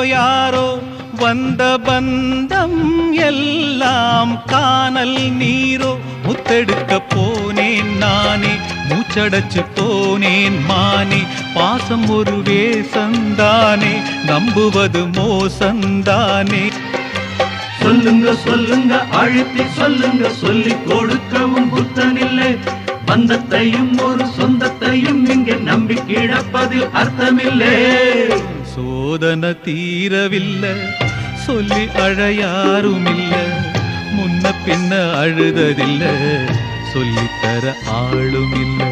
யாரோ வந்த பந்தம் எல்லாம் காணல் நீரோ. முத்தெடுக்க போனேன் நானே, மூச்சடைச்சு போனேன் மானே. பாசம் ஒரு வேசந்தானே, நம்புவது மோசந்தானே. சொல்லுங்க சொல்லுங்க அழுத்தி சொல்லுங்க, சொல்லி கொடுக்கவும் புத்தனில்லை. பந்தத்தையும் ஒரு சொந்தத்தையும் இங்கே நம்பி கிடப்பதில் அர்த்தமில்லை. சோதனை தீரவில்லை, சொல்லி அழ யாருமில்ல. முன்ன பின்ன அழுததில்லை, சொல்லித்தர ஆளுமில்லை.